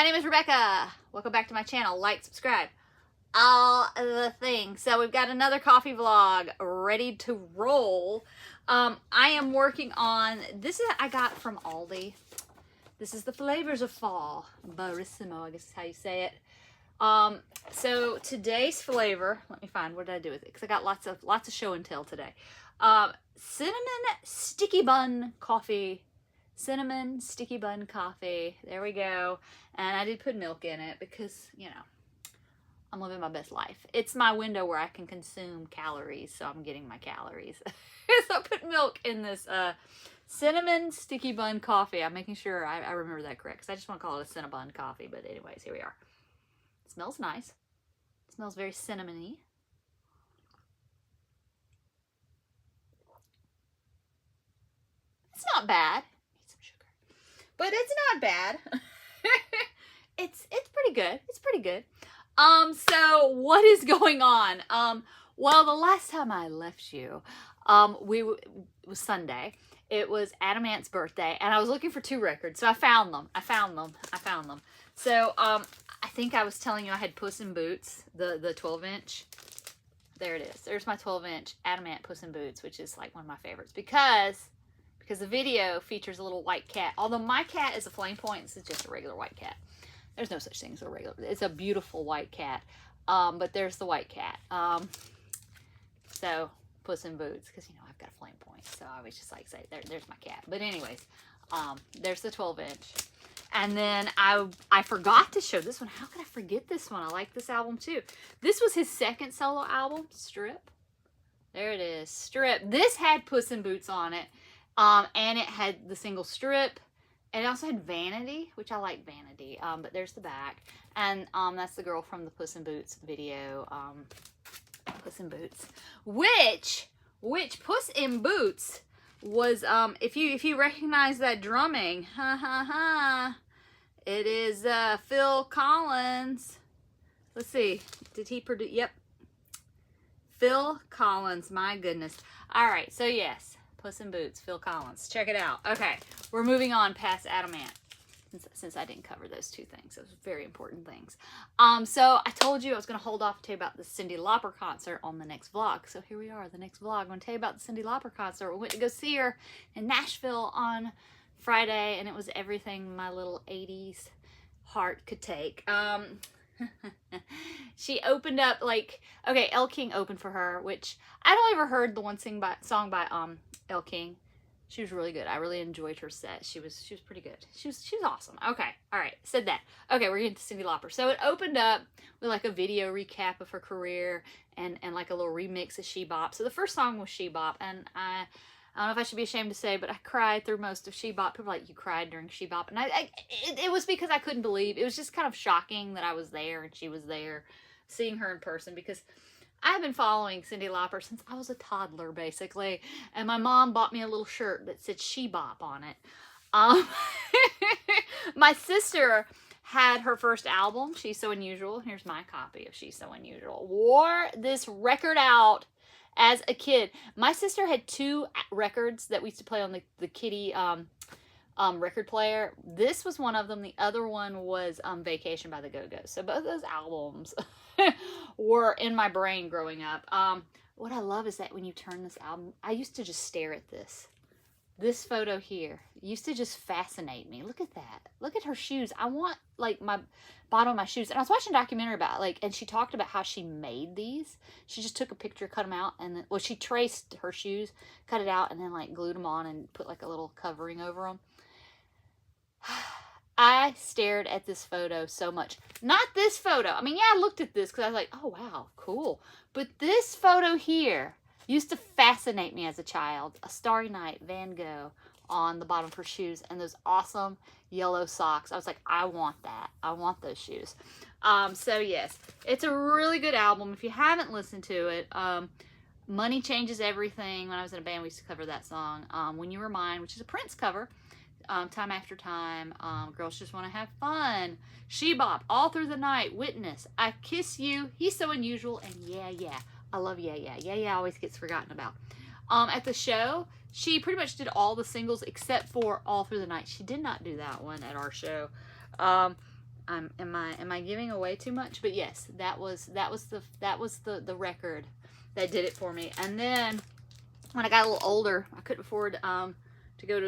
name is Rebecca. Welcome back to my channel. Like, subscribe, all the things. So we've got another coffee vlog ready to roll. I am working on, this is I got from Aldi. This is the flavors of fall. Barrissimo, I guess is how you say it. So today's flavor, let me find, what did I do with it? Because I got lots of show and tell today. Cinnamon sticky bun coffee. Cinnamon sticky bun coffee. There we go. And I did put milk in it because, you know, I'm living my best life. It's my window where I can consume calories, so I'm getting my calories. So I put milk in this cinnamon sticky bun coffee. I'm making sure I remember that correct because I just want to call it a cinnabon coffee. But anyways, here we are. It smells nice. It smells very cinnamony. It's not bad. But it's not bad. it's pretty good. It's pretty good. So what is going on? Well, the last time I left you, it was Sunday. It was Adam Ant's birthday, and I was looking for 2 records. So I found them. So I think I was telling you I had Puss in Boots, the 12-inch. There it is. There's my 12-inch Adam Ant Puss in Boots, which is like one of my favorites because the video features a little white cat. Although my cat is a flame point, this is just a regular white cat. There's no such thing as a regular. It's a beautiful white cat. But there's the white cat. So Puss in Boots, because you know I've got a flame point. So I was just like, say, there's my cat. But anyways, there's the 12-inch. And then I forgot to show this one. How could I forget this one? I like this album too. This was his second solo album, Strip. There it is, Strip. This had Puss in Boots on it. And it had the single Strip, and it also had Vanity, which I like Vanity, but there's the back, and that's the girl from the Puss in Boots video, Puss in Boots, which Puss in Boots was, if you recognize that drumming, it is Phil Collins. Let's see, did he produce? Yep, Phil Collins. My goodness. All right, so yes. Puss in Boots, Phil Collins. Check it out. Okay, we're moving on past Adam Ant, since I didn't cover those 2 things. Those very important things. So I told you I was going to hold off to tell you about the Cyndi Lauper concert on the next vlog. So here we are, the next vlog. I'm going to tell you about the Cyndi Lauper concert. We went to go see her in Nashville on Friday, and it was everything my little 80s heart could take. She opened up, like, okay, Elle King opened for her, which I'd only ever heard the one song by Elle King. She was really good. I really enjoyed her set. She was pretty good. She was awesome. Okay, all right, said that. Okay, we're getting to Cyndi Lauper. So it opened up with like a video recap of her career and like a little remix of She Bop. So the first song was She Bop, and I don't know if I should be ashamed to say, but I cried through most of She Bop. People were like, you cried during She Bop. And it was because I couldn't believe. It was just kind of shocking that I was there and she was there, seeing her in person, because I've been following Cyndi Lauper since I was a toddler, basically. And my mom bought me a little shirt that said She Bop on it. My sister had her first album, She's So Unusual. Here's my copy of She's So Unusual. Wore this record out as a kid. My sister had 2 records that we used to play on the kiddie record player. This was one of them. The other one was Vacation by the Go-Go's. So both of those albums were in my brain growing up. What I love is that when you turn this album, I used to just stare at this photo here. It used to just fascinate me. Look at that. Look at her shoes. I want like my bottom of my shoes. And I was watching a documentary about it, and she talked about how she made these. She just took a picture, cut them out, and then, well, she traced her shoes, cut it out, and then like glued them on and put like a little covering over them. I stared at this photo so much. Not this photo. I mean, yeah, I looked at this because I was like, oh, wow, cool. But this photo here used to fascinate me as a child. A Starry Night, Van Gogh on the bottom of her shoes, and those awesome yellow socks. I was like, I want that. I want those shoes. So, yes, it's a really good album. If you haven't listened to it, Money Changes Everything. When I was in a band, we used to cover that song. When You Were Mine, which is a Prince cover. Time After Time, Girls Just Want to Have Fun, She Bop, All Through the Night, Witness, I Kiss You, He's So Unusual, and Yeah, Yeah. I love Yeah, Yeah. Yeah, Yeah always gets forgotten about. At the show, she pretty much did all the singles except for All Through the Night. She did not do that one at our show. Am I giving away too much? But yes, that was the record that did it for me. And then when I got a little older, I couldn't afford to go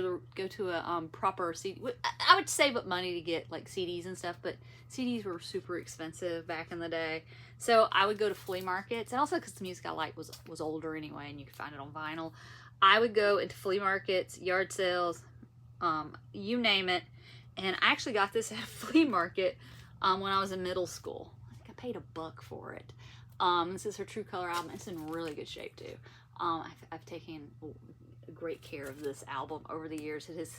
to a proper CD. I would save up money to get like CDs and stuff, but CDs were super expensive back in the day. So I would go to flea markets, and also because the music I liked was older anyway, and you could find it on vinyl. I would go into flea markets, yard sales, you name it. And I actually got this at a flea market when I was in middle school. I think I paid $1 for it. This is her True Color album. It's in really good shape too. I've taken great care of this album over the years. It has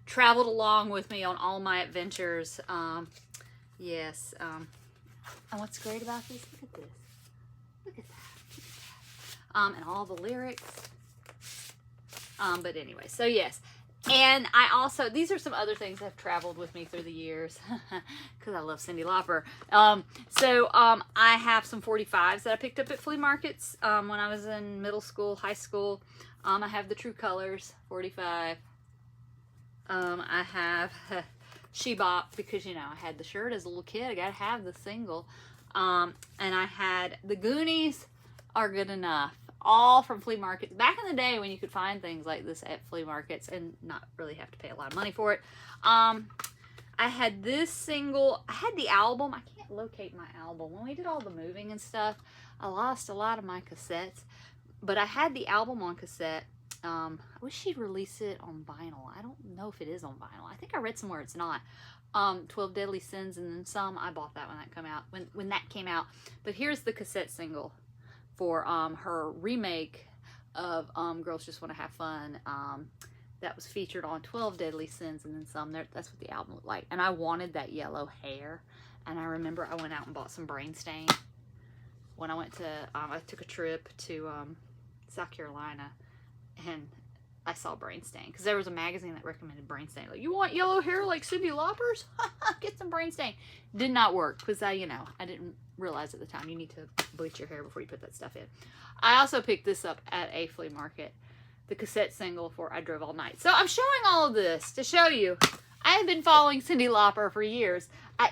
traveled along with me on all my adventures. Yes. And what's great about this? Look at this. Look at that. And all the lyrics. But anyway, so yes. And I also, these are some other things that have traveled with me through the years because I love Cyndi Lauper. I have some 45s that I picked up at flea markets when I was in middle school, high school. I have the True Colors 45. I have She Bop because, you know, I had the shirt as a little kid. I got to have the single. And I had the Goonies Are Good Enough. All from flea markets. Back in the day when you could find things like this at flea markets and not really have to pay a lot of money for it. I had this single. I had the album. I can't locate my album. When we did all the moving and stuff, I lost a lot of my cassettes. But I had the album on cassette. I wish she'd release it on vinyl. I don't know if it is on vinyl. I think I read somewhere it's not. 12 Deadly Sins and then some. I bought that when that came out. But here's the cassette single for her remake of Girls Just Want to Have Fun. That was featured on 12 Deadly Sins and then some. That's what the album looked like. And I wanted that yellow hair. And I remember I went out and bought some Brain Stain. When I went to, I took a trip to South Carolina and I saw Brain Stain. Because there was a magazine that recommended Brain Stain. Like, you want yellow hair like Cyndi Lauper's? Get some Brain Stain. Did not work because I didn't realize at the time you need to bleach your hair before you put that stuff in. I also picked this up at a flea market, the cassette single for I Drove All Night. So I'm showing all of this to show you I have been following Cyndi Lauper for years. I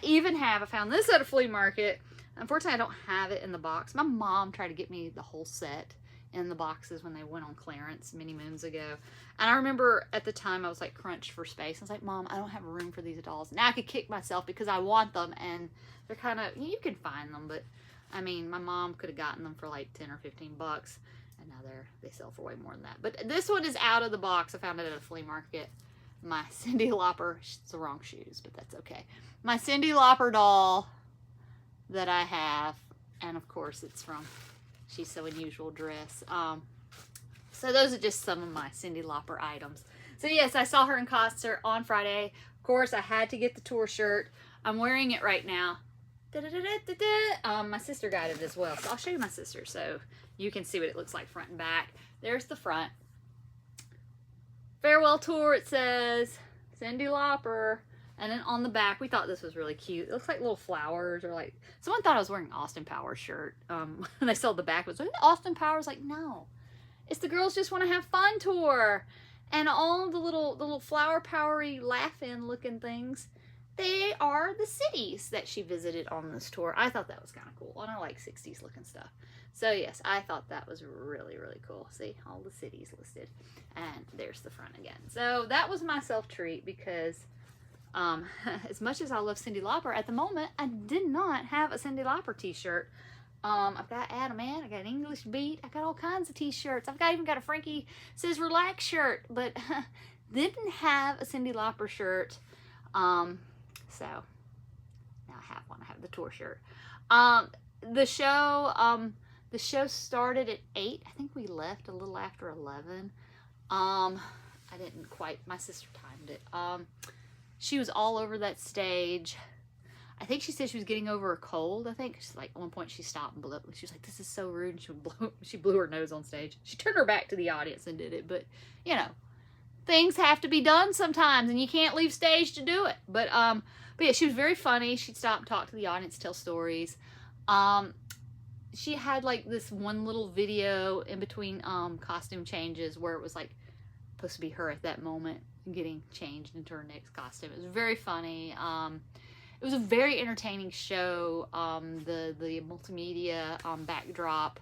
found this at a flea market. Unfortunately, I don't have it in the box. My mom tried to get me the whole set in the boxes when they went on clearance many moons ago. And I remember at the time I was like crunched for space. I was like, Mom, I don't have room for these dolls. Now I could kick myself because I want them and they're kind of, you can find them, but I mean, my mom could have gotten them for like 10 or 15 bucks and now they sell for way more than that. But this one is out of the box. I found it at a flea market. My Cyndi Lauper, it's the wrong shoes, but that's okay. My Cyndi Lauper doll that I have, and of course it's from She's So Unusual dress. So those are just some of my Cyndi Lauper items. So yes, I saw her in concert on Friday. Of course, I had to get the tour shirt. I'm wearing it right now. My sister got it as well. So I'll show you my sister so you can see what it looks like front and back. There's the front. Farewell tour, it says. Cyndi Lauper. And then on the back, we thought this was really cute. It looks like little flowers or like, someone thought I was wearing an Austin Powers shirt. When they sold the back, it was Austin Powers. Like, no, it's the Girls Just Want to Have Fun tour. And all the little flower powery laughing looking things, they are the cities that she visited on this tour. I thought that was kind of cool. And I like 60s looking stuff. So yes, I thought that was really, really cool. See, all the cities listed. And there's the front again. So that was my self-treat because as much as I love Cyndi Lauper, at the moment, I did not have a Cyndi Lauper t-shirt. I've got Adam Ant, I got an English Beat, I got all kinds of t-shirts. I've even got a Frankie Says Relax shirt, but didn't have a Cyndi Lauper shirt. So now I have one. I have the tour shirt. The show started at 8. I think we left a little after 11. I didn't quite, my sister timed it. She was all over that stage. I think she said she was getting over a cold. I think she's like, at one point she stopped and blew. She was like, "This is so rude." And she blew her nose on stage. She turned her back to the audience and did it. But you know, things have to be done sometimes, and you can't leave stage to do it. But yeah, she was very funny. She'd stop and talk to the audience, tell stories. She had like this one little video in between costume changes where it was like supposed to be her at that moment getting changed into her next costume. It was very funny. It was a very entertaining show. The multimedia backdrop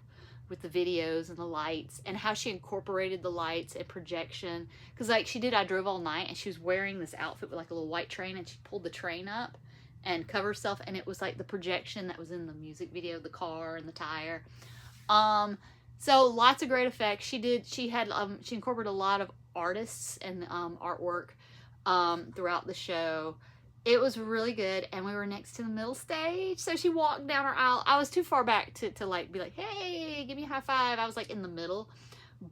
with the videos and the lights, and how she incorporated the lights and projection. Because like she did I Drove All Night, and she was wearing this outfit with like a little white train, and she pulled the train up and covered herself, and it was like the projection that was in the music video, the car and the tire. So lots of great effects. She incorporated a lot of artists and artwork throughout the show. It was really good, and we were next to the middle stage, so she walked down her aisle. I was too far back to like be like, hey, give me a high five. I was like in the middle,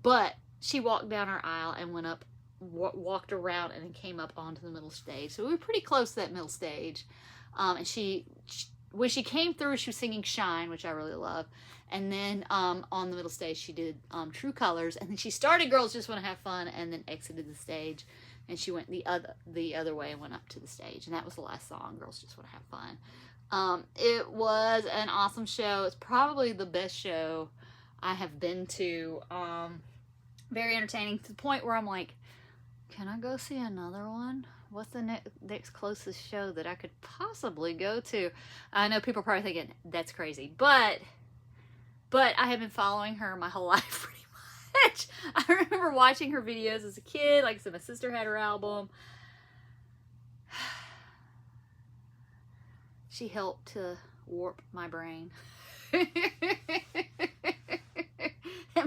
but she walked down her aisle and went up, walked around, and then came up onto the middle stage. So we were pretty close to that middle stage, and when she came through, she was singing Shine, which I really love. And then on the middle stage, she did True Colors, and then she started Girls Just Want to Have Fun, and then exited the stage. And she went the other way and went up to the stage. And that was the last song, Girls Just Want to Have Fun. It was an awesome show. It's probably the best show I have been to. Very entertaining, to the point where I'm like, can I go see another one? What's the next closest show that I could possibly go to? I know people are probably thinking, that's crazy. But I have been following her my whole life, pretty much. I remember watching her videos as a kid. Like I said, my sister had her album. She helped to warp my brain. And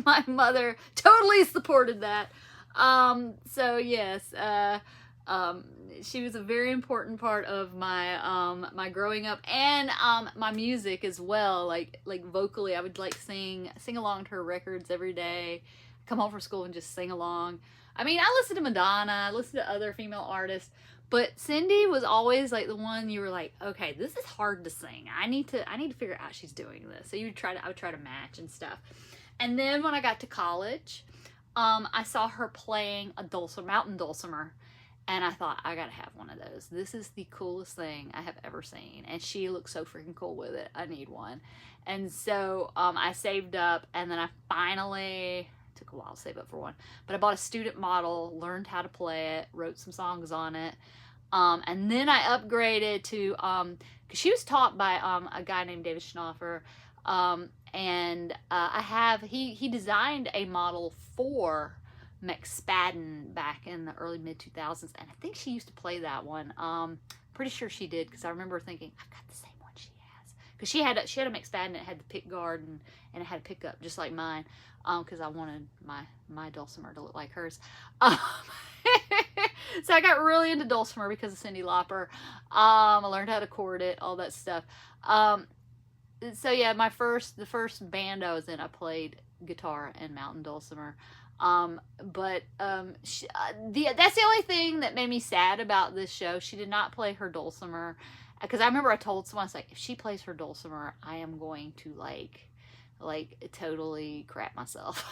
my mother totally supported that. So yes, she was a very important part of my my growing up, and my music as well. Like vocally, I would like sing along to her records every day. Come home from school and just sing along. I mean, I listened to Madonna, I listened to other female artists, but Cyndi was always like the one you were like, okay, this is hard to sing. I need to figure out how she's doing this. So I would try to match and stuff. And then when I got to college, I saw her playing a dulcimer, mountain dulcimer, and I thought, I gotta have one of those. This is the coolest thing I have ever seen, and she looks so freaking cool with it. I need one. And so I saved up, and then I finally, took a while to save up for one, but I bought a student model, learned how to play it, wrote some songs on it, and then I upgraded to, because she was taught by a guy named David Schnoffer, and he designed a model for McSpadden back in the early mid-2000s, and I think she used to play that one. Pretty sure she did, because I remember thinking, I've got the same one she has, because she had a McSpadden that had the pick guard and it had a pickup just like mine, because I wanted my dulcimer to look like hers. So I got really into dulcimer because of Cyndi Lauper. I learned how to chord it, all that stuff. So yeah, the first band I was in, I played guitar and mountain dulcimer. That's the only thing that made me sad about this show. She did not play her dulcimer, because I remember I told someone, I was like, if she plays her dulcimer, I am going to like totally crap myself.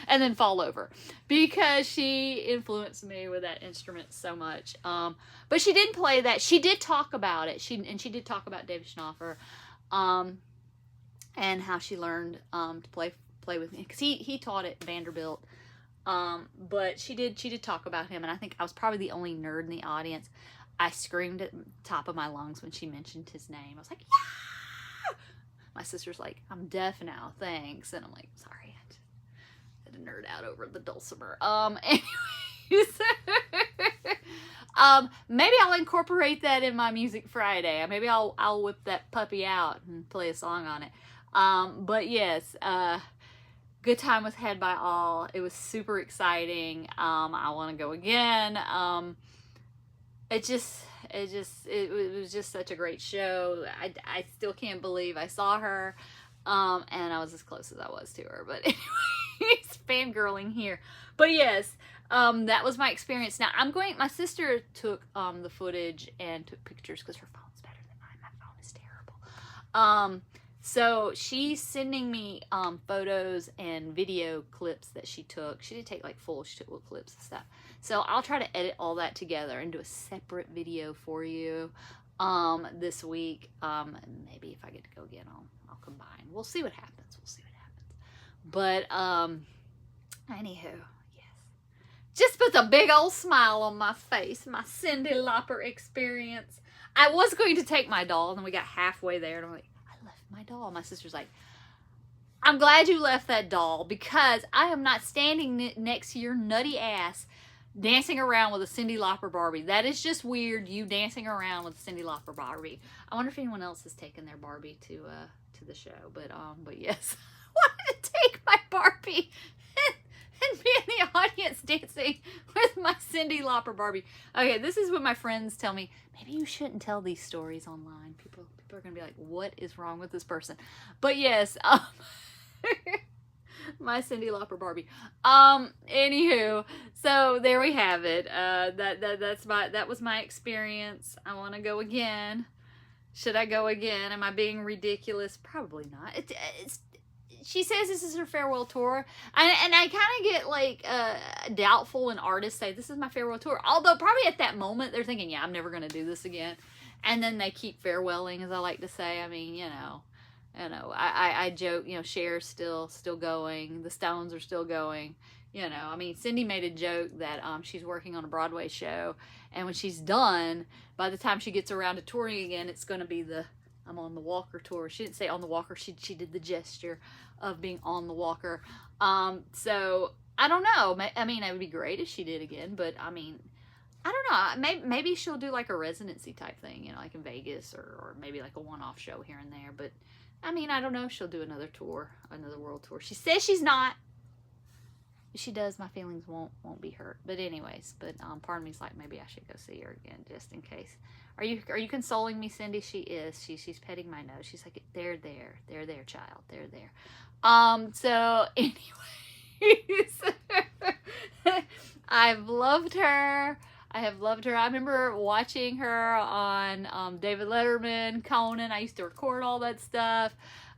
And then fall over, because she influenced me with that instrument so much. But she didn't play that. She did talk about it. She did talk about David Schnoffer, and how she learned to play with me, because he taught at Vanderbilt. But she did talk about him, and I think I was probably the only nerd in the audience. I screamed at the top of my lungs when she mentioned his name. I was like, yeah! My sister's like, I'm deaf now, thanks. And I'm like, sorry, I just had to nerd out over the dulcimer. Anyways, maybe I'll incorporate that in my Music Friday. Maybe I'll whip that puppy out and play a song on it. But yes, good time was had by all. It was super exciting. I want to go again. It was just such a great show. I still can't believe I saw her, and I was as close as I was to her. But anyways, fangirling here. But yes, that was my experience. Now my sister took the footage and took pictures, because her phone's better than mine. My phone is terrible. So she's sending me photos and video clips that she took. She didn't take like full, she took little clips and stuff. So I'll try to edit all that together and do a separate video for you this week. Maybe if I get to go again, I'll combine. We'll see what happens. But anywho, yes. just puts a big old smile on my face. My Cyndi Lauper experience. I was going to take my doll, and then we got halfway there, and I'm like, I left my doll. My sister's like, I'm glad you left that doll, because I am not standing next to your nutty ass dancing around with a Cyndi Lauper Barbie. That is just weird, you dancing around with a Cyndi Lauper Barbie. I wonder if anyone else has taken their Barbie to the show. But yes, I wanted to take my Barbie and be in the audience dancing with my Cyndi Lauper Barbie. Okay, this is what my friends tell me. Maybe you shouldn't tell these stories online. People are gonna be like, what is wrong with this person? But yes, my Cyndi Lauper Barbie. Anywho, so there we have it. That was my experience. I want to go again. Should I go again? Am I being ridiculous? Probably not. She says this is her farewell tour, and I kind of get like doubtful when artists say this is my farewell tour. Although probably at that moment they're thinking, yeah, I'm never gonna do this again, and then they keep farewelling, as I like to say. I mean, you know, I joke, you know, Cher's still going, the Stones are still going. You know, I mean, Cyndi made a joke that she's working on a Broadway show, and when she's done, by the time she gets around to touring again, it's going to be the I'm on the Walker tour. She didn't say on the Walker. She did the gesture of being on the Walker. So I don't know. I mean, it would be great if she did again, but I mean, I don't know. Maybe she'll do like a residency type thing, you know, like in Vegas, or maybe like a one-off show here and there. But I mean, I don't know if she'll do another tour, another world tour. She says she's not. If she does, my feelings won't be hurt. But anyways, part of me's like, maybe I should go see her again just in case. Are you consoling me, Cyndi? She is. She's petting my nose. She's like, they're there, child, they're there. So anyways, I've loved her. I have loved her. I remember watching her on David Letterman, Conan. I used to record all that stuff.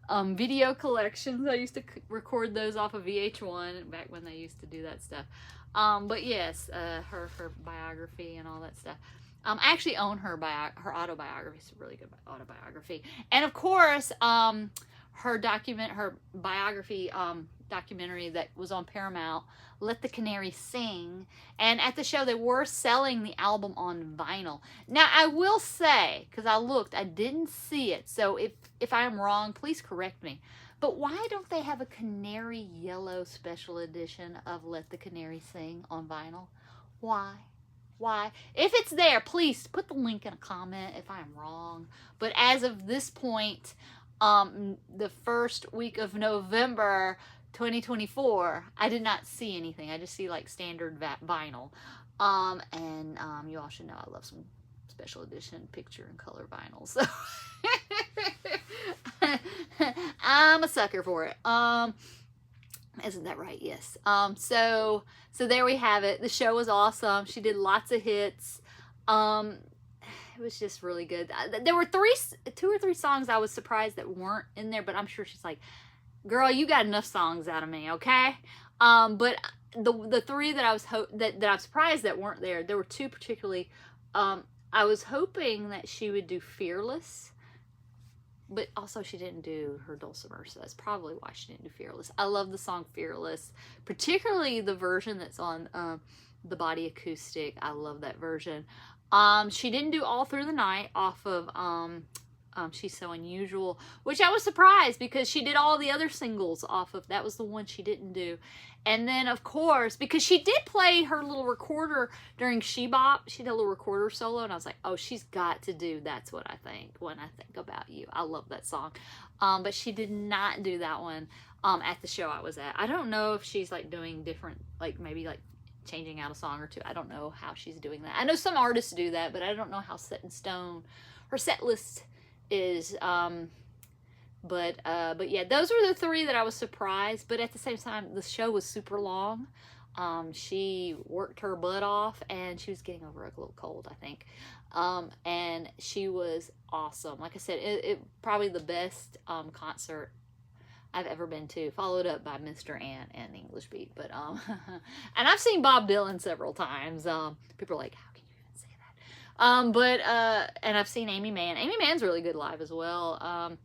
Video collections. I used to record those off of VH1 back when they used to do that stuff. But yes, her biography and all that stuff. I actually own her autobiography. It's a really good autobiography. And of course, her biography documentary that was on Paramount, Let the Canary Sing. And at the show, they were selling the album on vinyl. Now, I will say, because I looked, I didn't see it. So if I am wrong, please correct me. But why don't they have a canary yellow special edition of Let the Canary Sing on vinyl? Why? If it's there, please put the link in a comment if I'm wrong. But as of this point, the first week of November 2024, I did not see anything. I just see like standard vinyl. And you all should know I love some special edition picture and color vinyl. So I'm a sucker for it. Isn't that right? Yes. So there we have it. The show was awesome. She did lots of hits. It was just really good. There were 2 or 3 songs I was surprised that weren't in there, but I'm sure she's like, girl, you got enough songs out of me, okay? But the 3 that I was that I'm surprised that weren't there. There were 2 particularly. I was hoping that she would do Fearless, but also she didn't do her Dulcimer, so that's probably why she didn't do Fearless. I love the song Fearless, particularly the version that's on the Body Acoustic. I love that version. She didn't do All Through the Night off of She's So Unusual, which I was surprised because she did all the other singles off of, that was the one she didn't do. And then of course, because she did play her little recorder during She Bop, she did a little recorder solo, and I was like, oh, she's got to do That's What I Think When I Think About You. I love that song. But she did not do that one at the show I was at. I don't know if she's like doing different, like maybe like changing out a song or 2. I don't know how she's doing that. I know some artists do that, but I don't know how set in stone her set list is. But yeah, those were the 3 that I was surprised. But at the same time, the show was super long. She worked her butt off, and she was getting over a little cold, I think. And she was awesome. Like I said, it probably the best concert I've ever been to, followed up by Mr. Ant and English Beat. But and I've seen Bob Dylan several times. People are like, how can you even say that? And I've seen Amy Mann. Amy Mann's really good live as well.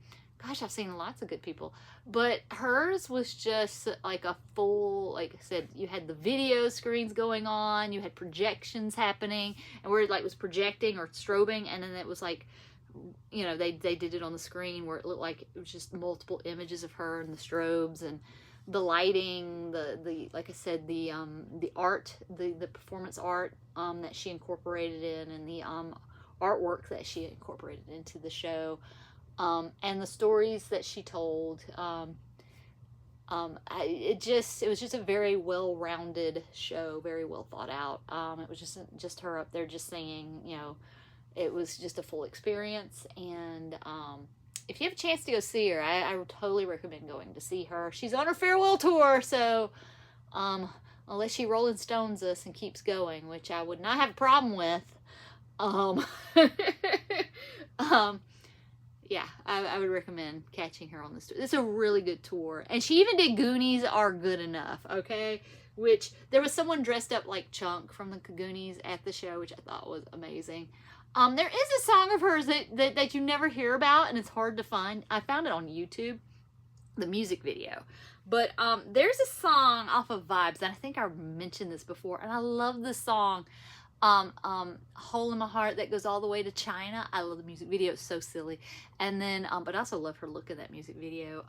gosh, I've seen lots of good people, but hers was just like a full, like I said, you had the video screens going on, you had projections happening, and where it like was projecting or strobing, and then it was like, you know, they did it on the screen where it looked like it was just multiple images of her and the strobes and the lighting, the like I said, the art, the performance art that she incorporated in, and the artwork that she incorporated into the show. And the stories that she told, it was just a very well-rounded show, very well thought out. It was just her up there just singing, you know, it was just a full experience. And if you have a chance to go see her, I would totally recommend going to see her. She's on her farewell tour, so unless she Rolling Stones us and keeps going, which I would not have a problem with, yeah, I would recommend catching her on this tour. It's a really good tour. And she even did Goonies Are Good Enough, okay? Which, there was someone dressed up like Chunk from the Goonies at the show, which I thought was amazing. There is a song of hers that you never hear about, and it's hard to find. I found it on YouTube, the music video. But there's a song off of Vibes, and I think I mentioned this before, and I love this song. Hole in My Heart that goes all the way to China. I love the music video. It's so silly. And then but I also love her look in that music video.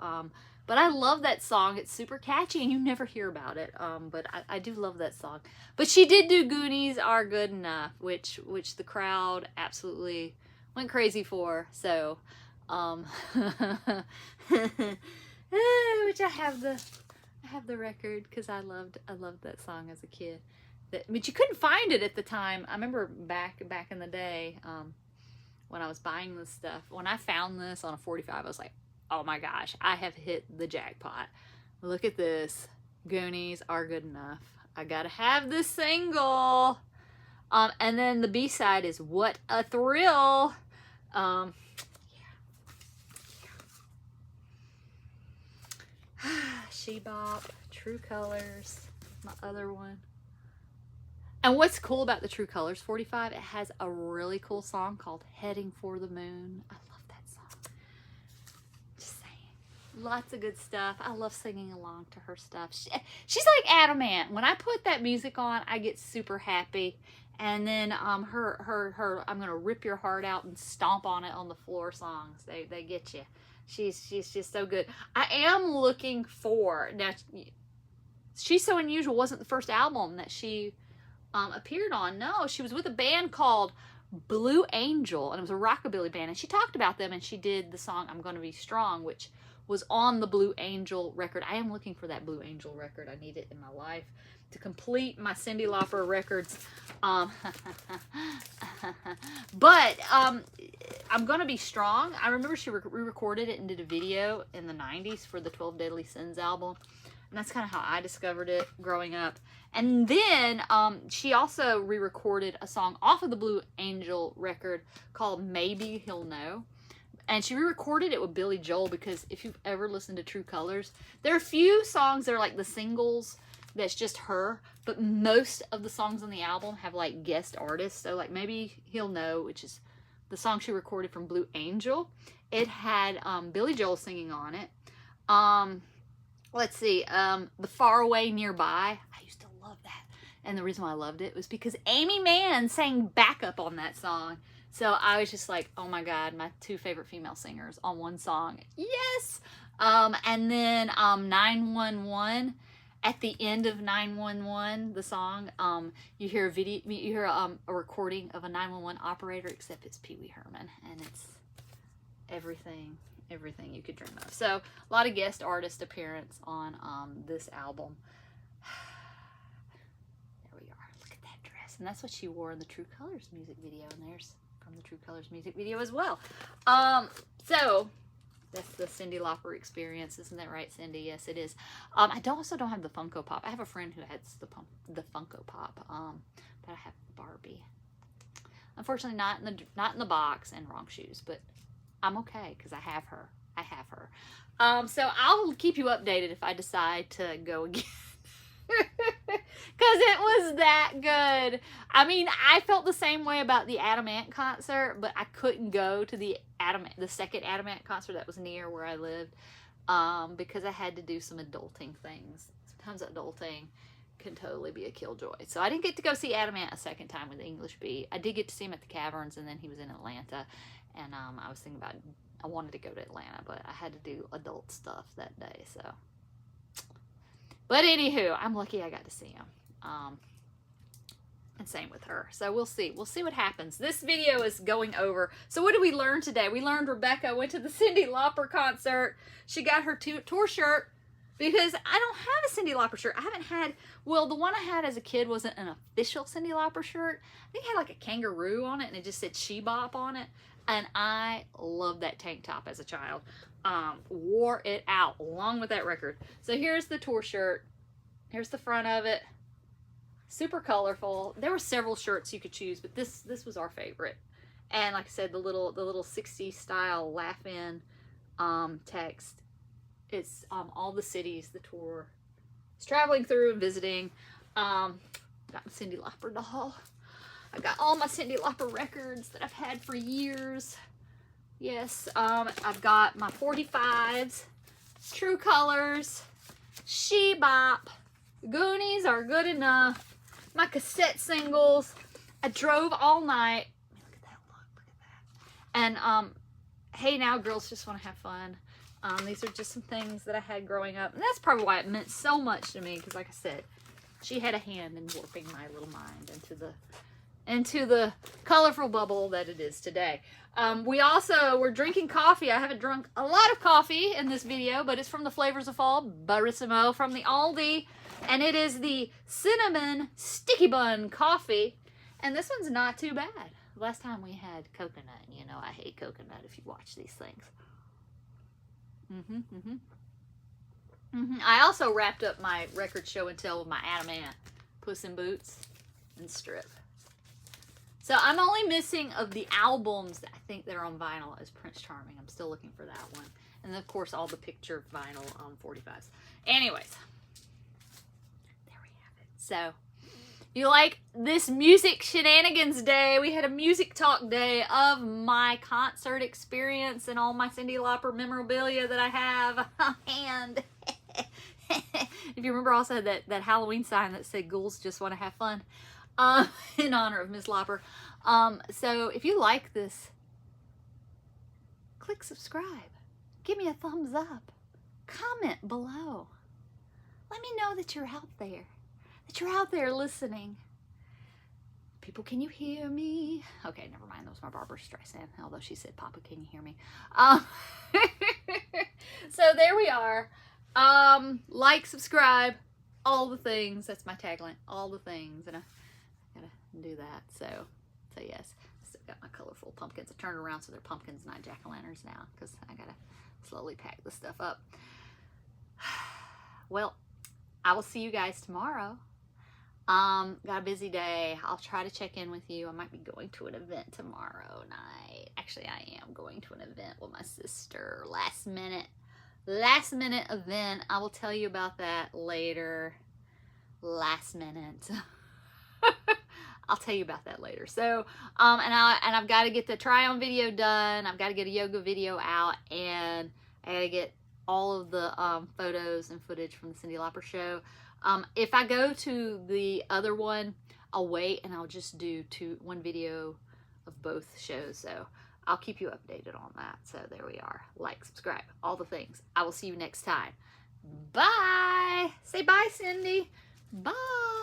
But I love that song. It's super catchy and you never hear about it. But I do love that song. But she did do Goonies Are Good Enough, which the crowd absolutely went crazy for. So which I have the record because I loved that song as a kid. But you couldn't find it at the time. I remember back in the day when I was buying this stuff. When I found this on a 45, I was like, oh my gosh, I have hit the jackpot. Look at this. Goonies Are Good Enough. I gotta have this single. And then the B-side is What a Thrill. She Bop, True Colors, my other one. And what's cool about the True Colors 45, it has a really cool song called Heading for the Moon. I love that song. Just saying. Lots of good stuff. I love singing along to her stuff. She's like Adamant. When I put that music on, I get super happy. And then her I'm gonna rip your heart out and stomp on it on the floor songs. They get you. She's just so good. I am looking for, now, She's So Unusual wasn't the first album that she appeared on. No, she was with a band called Blue Angel, and it was a rockabilly band, and she talked about them, and she did the song I'm Gonna Be Strong, which was on the Blue Angel record. I am looking for that Blue Angel record. I need it in my life to complete my Cyndi Lauper records. But I'm Gonna Be Strong, I remember she re-recorded it and did a video in the 90s for the 12 Deadly Sins album. And that's kind of how I discovered it growing up. And then she also re-recorded a song off of the Blue Angel record called Maybe He'll Know. And she re-recorded it with Billy Joel because if you've ever listened to True Colors, there are a few songs that are like the singles that's just her. But most of the songs on the album have like guest artists. So like Maybe He'll Know, which is the song she recorded from Blue Angel. It had Billy Joel singing on it. Let's see, The Far Away Nearby. I used to love that. And the reason why I loved it was because Amy Mann sang backup on that song. So I was just like, oh my God, my two favorite female singers on one song. Yes! And then 911. At the end of 911, the song, you hear a video, you hear a recording of a 911 operator, except it's Pee Wee Herman. And it's everything you could dream of. So a lot of guest artist appearance on this album. There we are. Look at that dress. And that's what she wore in the True Colors music video. And there's from the True Colors music video as well. So that's the Cyndi Lauper experience. Isn't that right, Cyndi? Yes, it is. I also don't have the Funko Pop. I have a friend who has the Funko Pop. But I have Barbie. Unfortunately, not in the box and wrong shoes, but I'm okay because I have her. So I'll keep you updated if I decide to go again. it was that good. I mean, I felt the same way about the Adam Ant concert, but I couldn't go to the second Adam Ant concert that was near where I lived, because I had to do some adulting things. Sometimes adulting can totally be a killjoy. So I didn't get to go see Adam Ant a second time with the English Beat. I did get to see him at the Caverns, and then he was in Atlanta, and I was thinking about, I wanted to go to Atlanta, but I had to do adult stuff that day, so. But anywho, I'm lucky I got to see him. And same with her. So we'll see. We'll see what happens. This video is going over. So what did we learn today? We learned Rebecca went to the Cyndi Lauper concert. She got her tour shirt, because I don't have a Cyndi Lauper shirt. I haven't had, well, the one I had as a kid wasn't an official Cyndi Lauper shirt. I think it had like a kangaroo on it, and it just said She Bop on it. And I loved that tank top as a child. Wore it out along with that record. So here's the tour shirt. Here's the front of it. Super colorful. There were several shirts you could choose, but this was our favorite. And like I said, the little 60s style laugh-in text. It's all the cities the tour is traveling through and visiting. Got my Cyndi Lauper doll. I've got all my Cyndi Lauper records that I've had for years. Yes, I've got my 45s, True Colors, She Bop, Goonies Are Good Enough, my cassette singles. I drove all night. Look at that look at that. And Hey Now, Girls Just Want to Have Fun. These are just some things that I had growing up. And that's probably why it meant so much to me, because like I said, she had a hand in warping my little mind into the colorful bubble that it is today. We're drinking coffee. I haven't drunk a lot of coffee in this video, but it's from the Flavors of Fall, Barrissimo from the Aldi, and it is the cinnamon sticky bun coffee, and this one's not too bad. Last time we had coconut, and you know I hate coconut if you watch these things. I also wrapped up my record show and tell with my Adam Ant, Puss in Boots, and Strip. So I'm only missing of the albums that I think they're on vinyl is Prince Charming. I'm still looking for that one. And of course all the picture vinyl 45s. Anyways, there we have it. So if you like this music shenanigans day, we had a music talk day of my concert experience and all my Cyndi Lauper memorabilia that I have. And if you remember, I also had that Halloween sign that said ghouls just want to have fun. In honor of Miss Lauper. So if you like this, click subscribe. Give me a thumbs up. Comment below. Let me know that you're out there. That you're out there listening. People, can you hear me? Okay, never mind. That was my Barbara Streisand. Although she said, Papa, can you hear me? So there we are. Like, subscribe, all the things. That's my tagline. All the things. And I gotta do that. So yes, still got my colorful pumpkins. I turned around so they're pumpkins, not jack-o'-lanterns now, because I gotta slowly pack this stuff up. Well, I will see you guys tomorrow. Got a busy day. I'll try to check in with you. I might be going to an event tomorrow night. Actually, I am going to an event with my sister. Last minute event. I will tell you about that later. Last minute. I'll tell you about that later. So, and I've got to get the try-on video done. I've got to get a yoga video out, and I got to get all of the photos and footage from the Cyndi Lauper show. If I go to the other one, I'll wait and I'll just do one video of both shows. So I'll keep you updated on that. So there we are. Like, subscribe, all the things. I will see you next time. Bye. Say bye, Cyndi. Bye.